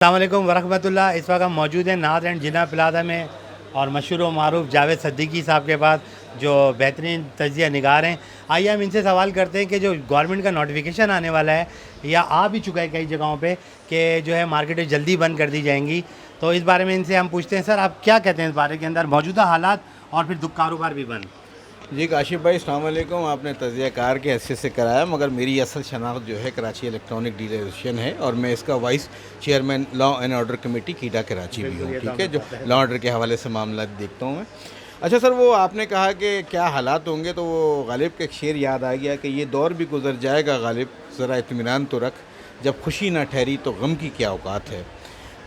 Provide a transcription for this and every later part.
अस्सलाम वालेकुम वरहमतुल्लाह। इस वक्त हम मौजूद हैं नाज एंड जिना प्लाजा में और मशहूर व मारूफ जावेद सिद्दीकी साहब के पास, जो बेहतरीन तजिया निगार हैं। आइए हम इनसे सवाल करते हैं कि जो गवर्नमेंट का नोटिफिकेशन आने वाला है या आ भी चुका है कई जगहों पे कि जो है मार्केटें जल्दी बंद कर दी जाएंगी, तो इस बारे में इनसे हम पूछते हैं। सर, आप क्या कहते हैं इस बारे के अंदर, मौजूदा हालात और फिर कारोबार भी बंद? जी काशिफ भाई, अस्सलाम वालेकुम। आपने तजिया कार के हैसियत से कराया, मगर मेरी असल शनाख्त जो है कराची इलेक्ट्रॉनिक डीलर एसोसिएशन है और मैं इसका vice chairman law and order committee कीडा कराची भी हूँ। ठीक है, जो लॉ ऑर्डर के हवाले से मामला देखता हूँ मैं। अच्छा सर, वो आपने कहा कि क्या हालात होंगे, तो वो गालिब का एक शेर याद आ गया कि ये दौर भी गुजर जाएगा गालिब, ज़रा इत्मीनान तो रख, जब खुशी ना ठहरी तो गम की क्या औकात है।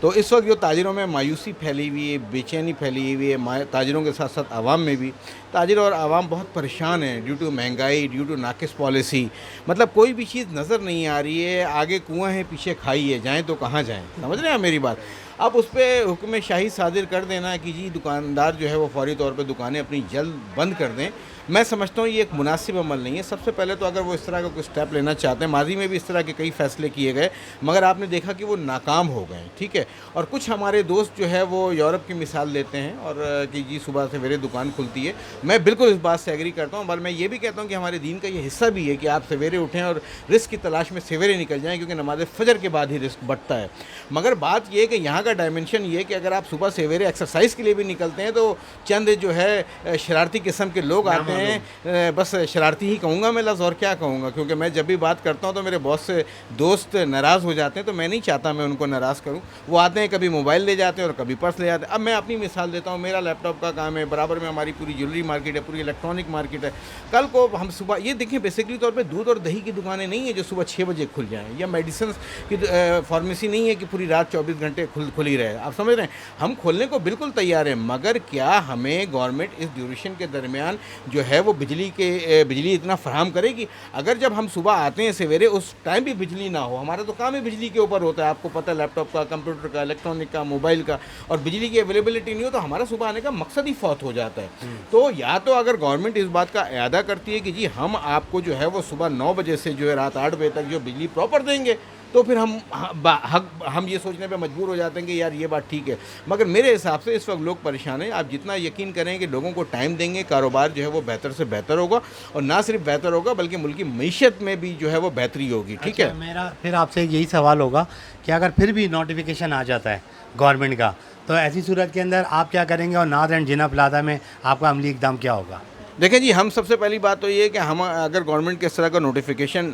तो इस वक्त जो ताजिरों में मायूसी फैली हुई है, बेचैनी फैली हुई है, ताजिरों के साथ साथ आवाम में भी, ताजिर और आवाम बहुत परेशान हैं ड्यू टू महंगाई, ड्यू टू नाकिस पॉलिसी। मतलब कोई भी चीज़ नज़र नहीं आ रही है, आगे कुआं है पीछे खाई है, जाएँ तो कहाँ जाएँ, समझ रहे हैं मेरी बात। अब उस पर हुक्म शाही सादिर कर देना कि जी दुकानदार जो है वो फौरी तौर पे दुकानें अपनी जल्द बंद कर दें, मैं समझता हूँ ये एक मुनासिब अमल नहीं है। सबसे पहले तो अगर वो इस तरह का कोई स्टेप लेना चाहते हैं, माजी में भी इस तरह के कई फ़ैसले किए गए मगर आपने देखा कि वो नाकाम हो गए। ठीक है, और कुछ हमारे दोस्त जो है वो यूरोप की मिसाल लेते हैं और कि जी सुबह से सवेरे दुकान खुलती है। मैं बिल्कुल इस बात से एग्री करता हूँ, पर मैं ये भी कहता हूँ कि हमारे दीन का ये हिस्सा भी है कि आप सवेरे उठें और रिस्क की तलाश में सवेरे निकल जाएँ, क्योंकि नमाज फजर के बाद ही रिस्क बढ़ता है। मगर बात ये है कि यहाँ का डायमेंशन ये है कि अगर आप सुबह सवेरे एक्सरसाइज के लिए भी निकलते हैं तो चंद जो है शरारती किस्म के लोग आते हैं, बस शरारती ही कहूँगा मैं लफ्ज़, और क्या कहूँगा, क्योंकि मैं जब भी बात करता हूँ तो मेरे बहुत से दोस्त नाराज़ हो जाते हैं, तो मैं नहीं चाहता मैं उनको नाराज़ करूँ। वो आते हैं, कभी मोबाइल ले जाते हैं और कभी पर्स ले जाते हैं। अब मैं अपनी मिसाल देता हूँ, मेरा लैपटॉप का काम है, बराबर में हमारी पूरी ज्वेलरी मार्केट है, पूरी इलेक्ट्रॉनिक मार्केट है। कल को हम सुबह ये देखें, बेसिकली तौर पर दूध और दही की दुकानें नहीं है जो सुबह 6 बजे खुल जाएँ, या मेडिसिन की फार्मेसी नहीं है कि पूरी रात 24 घंटे खुली रहे। आप समझ रहे हैं, हम खोलने को बिल्कुल तैयार हैं, मगर क्या हमें गवर्नमेंट इस ड्यूरेशन के दरमियान जो है वो बिजली इतना फराहम करेगी? अगर जब हम सुबह आते हैं सवेरे उस टाइम भी बिजली ना हो, हमारा तो काम ही बिजली के ऊपर होता है, आपको पता है, लैपटॉप का, कंप्यूटर का, इलेक्ट्रॉनिक का, मोबाइल का, और बिजली की अवेलेबिलिटी नहीं हो तो हमारा सुबह आने का मकसद ही फौत हो जाता है। तो या तो अगर गवर्नमेंट इस बात का इरादा करती है कि जी हम आपको जो है वो सुबह 9 बजे से जो है रात 8 बजे तक जो बिजली प्रॉपर देंगे, तो फिर हम ये सोचने पे मजबूर हो जाते हैं कि यार ये बात ठीक है। मगर मेरे हिसाब से इस वक्त लोग परेशान हैं। आप जितना यकीन करें कि लोगों को टाइम देंगे, कारोबार जो है वो बेहतर से बेहतर होगा, और ना सिर्फ बेहतर होगा बल्कि मुल्क की मईशत में भी जो है वो बेहतरी होगी। ठीक है, मेरा फिर आपसे यही सवाल होगा कि अगर फिर भी नोटिफिकेशन आ जाता है गवर्नमेंट का, तो ऐसी सूरत के अंदर आप क्या करेंगे और नाज एंड जिना प्लाजा में आपका अमली इकदाम क्या होगा? देखें जी, हम सबसे पहली बात तो ये है कि हम अगर गवर्नमेंट के इस तरह का नोटिफिकेशन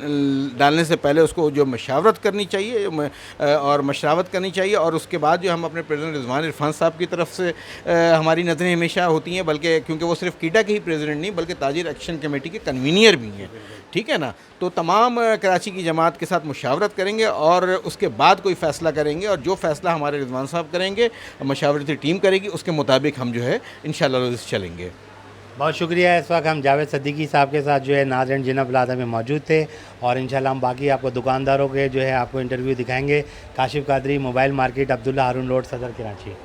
डालने से पहले उसको जो मशावरत करनी चाहिए और मशरावत करनी चाहिए, और उसके बाद जो हम अपने प्रेसिडेंट रिजवान इरफान साहब की तरफ से हमारी नज़रें हमेशा होती हैं, बल्कि क्योंकि वो सिर्फ कीडा के ही प्रेसिडेंट नहीं बल्कि ताजिर एक्शन कमेटी के कन्वीनियर भी हैं। ठीक है ना, तो तमाम कराची की जमात के साथ मुशावरत करेंगे और उसके बाद कोई फ़ैसला करेंगे, और जो फ़ैसला हमारे रिजवान साहब करेंगे, मशावरती टीम करेगी, उसके मुताबिक हम जो है इंशाअल्लाह चलेंगे। बहुत शुक्रिया। इस वक्त हम जावेद सिद्दीकी साहब के साथ जो है नाज एंड जिना प्लाजा में मौजूद थे, और इंशाल्लाह हम बाकी आपको दुकानदारों के जो है आपको इंटरव्यू दिखाएंगे। काशिफ कादरी, मोबाइल मार्केट, अब्दुल्ला हारून रोड, सदर कराची।